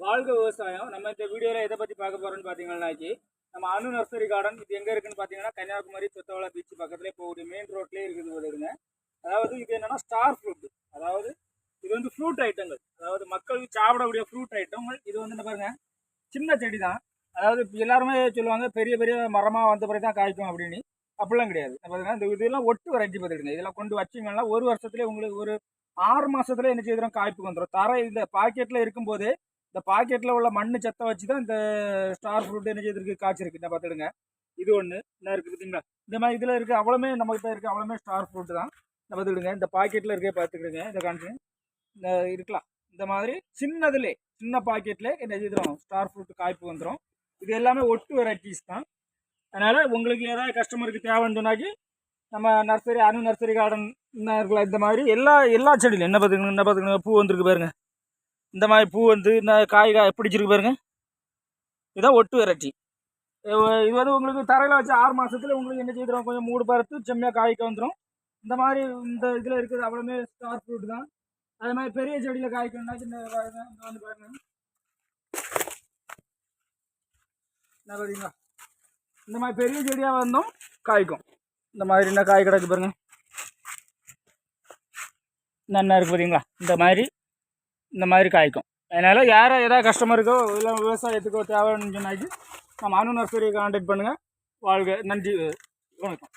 வாழ்க விவசாயம். நம்ம இந்த வீடியோவில் எதை பற்றி பார்க்க போகிறோம்னு பார்த்தீங்கன்னாக்கி, நம்ம அணு நர்சரி கார்டன் இது எங்கே இருக்குன்னு பார்த்தீங்கன்னா, கன்னியாகுமரி சொத்தவளா பீச் பக்கத்துலேயே போகக்கூடிய மெயின் ரோட்லேயே இருக்குது போதுங்க. அதாவது இது என்னன்னா ஸ்டார் ஃப்ரூட். அதாவது இது வந்து ஃப்ரூட் ஐட்டங்கள், அதாவது மக்களுக்கு சாப்பிடக்கூடிய ஃப்ரூட் ஐட்டங்கள். இது வந்து என்ன பாருங்க, சின்ன செடி தான். அதாவது எல்லாருமே சொல்லுவாங்க பெரிய பெரிய மரமாக வந்த பிறகு தான் காய்க்கும் அப்படின்னு. அப்படிலாம் கிடையாது. பார்த்தீங்கன்னா இந்த இதெல்லாம் ஒட்டு வெரைட்டி பார்த்துக்கிடுங்க. இதெல்லாம் கொண்டு வச்சிங்கன்னா ஒரு வருஷத்துலேயே உங்களுக்கு ஒரு 6 மாதத்துல என்ன செய்யறோம், காய்ப்புக்கு வந்துடும். தர இந்த பாக்கெட்டில் இருக்கும்போதே இந்த பாக்கெட்டில் உள்ள மண்ணு சத்தை வச்சு தான் இந்த ஸ்டார் ஃப்ரூட் என்ன செய்திருக்கு, காய்ச்சிருக்கு. என்ன பார்த்துடுங்க, இது ஒன்று என்ன இருக்குது பார்த்தீங்களா. இந்த மாதிரி இதில் இருக்குது அவ்வளோமே நம்மகிட்ட இருக்குது, அவ்வளோமே ஸ்டார் ஃப்ரூட் தான். என்ன பார்த்துக்கிடுங்க, இந்த பாக்கெட்டில் இருக்கே பார்த்துக்கிடுங்க. இந்த காமிச்சு இந்த இருக்கலாம். இந்த மாதிரி சின்னதுலே சின்ன பாக்கெட்லேயே என்ன செய்திடும், ஸ்டார் ஃப்ரூட் காய்ப்பு வந்துடும். இது எல்லாமே ஒட்டு வெரைட்டிஸ் தான். அதனால் உங்களுக்கு ஏதாவது கஸ்டமருக்கு தேவைன்னு சொன்னாக்கி நம்ம நர்சரி அணு நர்சரி கார்டன் இருக்கலாம். இந்த மாதிரி எல்லா செடியிலும் என்ன பார்த்துக்கணும் பூ வந்துருக்கு பாருங்க. இந்த மாதிரி பூ வந்து காய் பிடிச்சிருக்கு பாருங்க. இதான் ஒட்டு வெரைட்டி. இது வந்து உங்களுக்கு தரையில் வச்சு 6 மாதத்துல உங்களுக்கு என்ன செய்திடும், கொஞ்சம் மூடு பருத்து செம்மையாக காய்க்க வந்துடும். இந்த மாதிரி இந்த இதில் இருக்குது அவ்வளோமே ஸ்டார் ஃப்ரூட் தான். அது மாதிரி பெரிய செடியில் காய்க்கணும்னாச்சு இந்த பாருங்க, இந்த வந்து பாருங்க என்ன பார்த்தீங்களா, இந்த மாதிரி பெரிய செடியாக வந்தோம் காய்க்கும். இந்த மாதிரி என்ன காய் கிடக்கு பாருங்க, என்ன இருக்குது பார்த்தீங்களா. இந்த மாதிரி காய்க்கும். அதனால் யாரும் ஏதாவது கஸ்டமருக்கோ இல்லை விவசாயத்துக்கோ தேவைன்னு சொன்னாக்கி நம்ம அணு நர்சரியை கான்டாக்ட் பண்ணுங்கள். வாழ்க. நன்றி, வணக்கம்.